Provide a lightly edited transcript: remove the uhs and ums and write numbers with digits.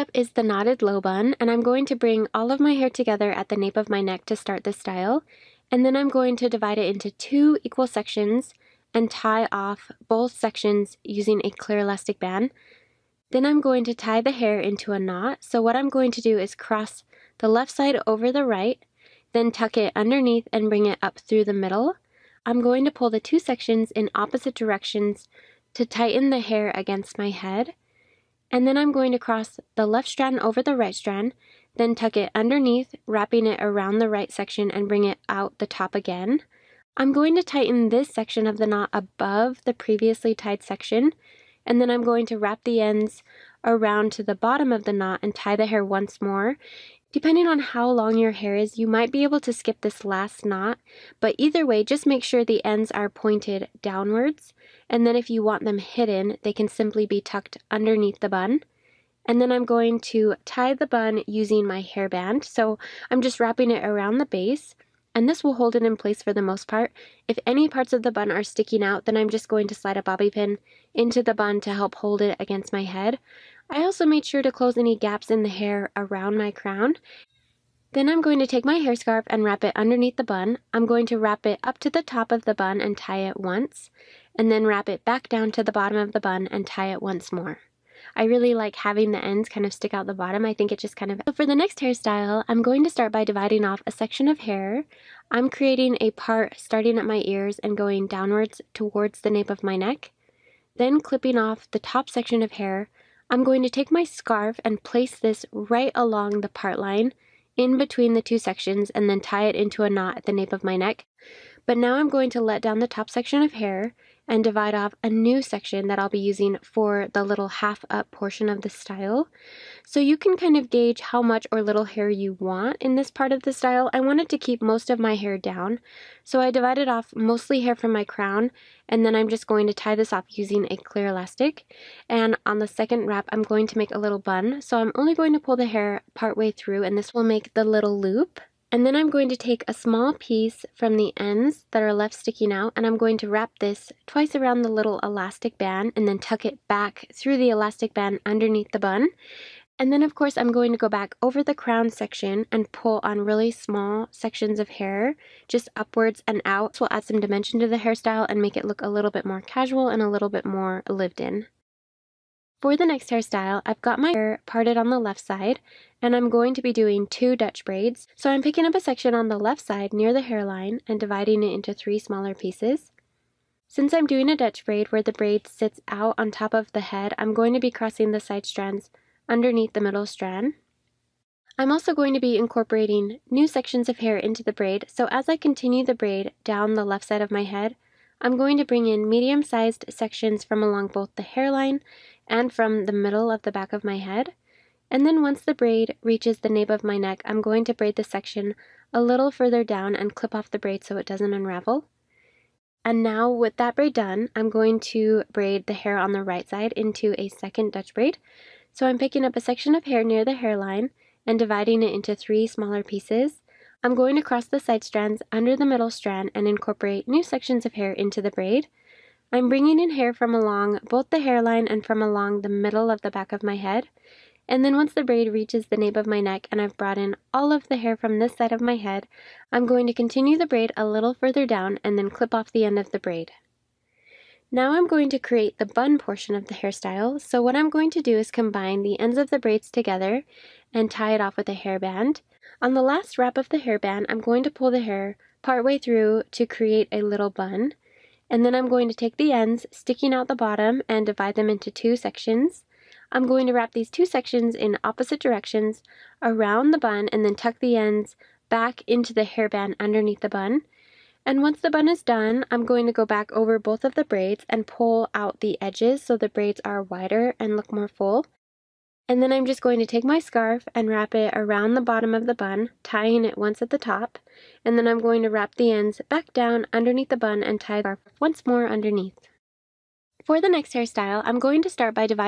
step is the knotted low bun, and I'm going to bring all of my hair together at the nape of my neck to start this style. And then I'm going to divide it into 2 equal sections and tie off both sections using a clear elastic band. Then I'm going to tie the hair into a knot. So what I'm going to do is cross the left side over the right, then tuck it underneath and bring it up through the middle. I'm going to pull the 2 sections in opposite directions to tighten the hair against my head. And then I'm going to cross the left strand over the right strand, then tuck it underneath, wrapping it around the right section and bring it out the top again. I'm going to tighten this section of the knot above the previously tied section, and then I'm going to wrap the ends around to the bottom of the knot and tie the hair once more. Depending on how long your hair is, you might be able to skip this last knot, but either way, just make sure the ends are pointed downwards, and then if you want them hidden, they can simply be tucked underneath the bun. And then I'm going to tie the bun using my hairband, so I'm just wrapping it around the base, and this will hold it in place for the most part. If any parts of the bun are sticking out, then I'm just going to slide a bobby pin into the bun to help hold it against my head. I also made sure to close any gaps in the hair around my crown. Then I'm going to take my hair scarf and wrap it underneath the bun. I'm going to wrap it up to the top of the bun and tie it once, and then wrap it back down to the bottom of the bun and tie it once more. I really like having the ends kind of stick out the bottom. I think it just kind of... So for the next hairstyle, I'm going to start by dividing off a section of hair. I'm creating a part starting at my ears and going downwards towards the nape of my neck. Then clipping off the top section of hair, I'm going to take my scarf and place this right along the part line in between the 2 sections and then tie it into a knot at the nape of my neck. But now I'm going to let down the top section of hair and divide off a new section that I'll be using for the little half up portion of the style. So you can kind of gauge how much or little hair you want in this part of the style. I wanted to keep most of my hair down, so I divided off mostly hair from my crown, and then I'm just going to tie this off using a clear elastic. And on the second wrap, I'm going to make a little bun, so I'm only going to pull the hair part way through, and this will make the little loop. And then I'm going to take a small piece from the ends that are left sticking out, and I'm going to wrap this twice around the little elastic band and then tuck it back through the elastic band underneath the bun. And then of course I'm going to go back over the crown section and pull on really small sections of hair, just upwards and out. This will add some dimension to the hairstyle and make it look a little bit more casual and a little bit more lived in. For the next hairstyle, I've got my hair parted on the left side, and I'm going to be doing 2 Dutch braids. So I'm picking up a section on the left side near the hairline and dividing it into 3 smaller pieces. Since I'm doing a Dutch braid where the braid sits out on top of the head, I'm going to be crossing the side strands underneath the middle strand. I'm also going to be incorporating new sections of hair into the braid, so as I continue the braid down the left side of my head, I'm going to bring in medium-sized sections from along both the hairline and from the middle of the back of my head. And then once the braid reaches the nape of my neck, I'm going to braid the section a little further down and clip off the braid so it doesn't unravel. And now with that braid done, I'm going to braid the hair on the right side into a second Dutch braid. So I'm picking up a section of hair near the hairline and dividing it into 3 smaller pieces. I'm going to cross the side strands under the middle strand and incorporate new sections of hair into the braid. I'm bringing in hair from along both the hairline and from along the middle of the back of my head. And then once the braid reaches the nape of my neck and I've brought in all of the hair from this side of my head, I'm going to continue the braid a little further down and then clip off the end of the braid. Now I'm going to create the bun portion of the hairstyle, so what I'm going to do is combine the ends of the braids together and tie it off with a hairband. On the last wrap of the hairband, I'm going to pull the hair partway through to create a little bun, and then I'm going to take the ends sticking out the bottom and divide them into 2 sections. I'm going to wrap these 2 sections in opposite directions around the bun and then tuck the ends back into the hairband underneath the bun. And once the bun is done, I'm going to go back over both of the braids and pull out the edges so the braids are wider and look more full. And then I'm just going to take my scarf and wrap it around the bottom of the bun, tying it once at the top. And then I'm going to wrap the ends back down underneath the bun and tie the scarf once more underneath. For the next hairstyle, I'm going to start by dividing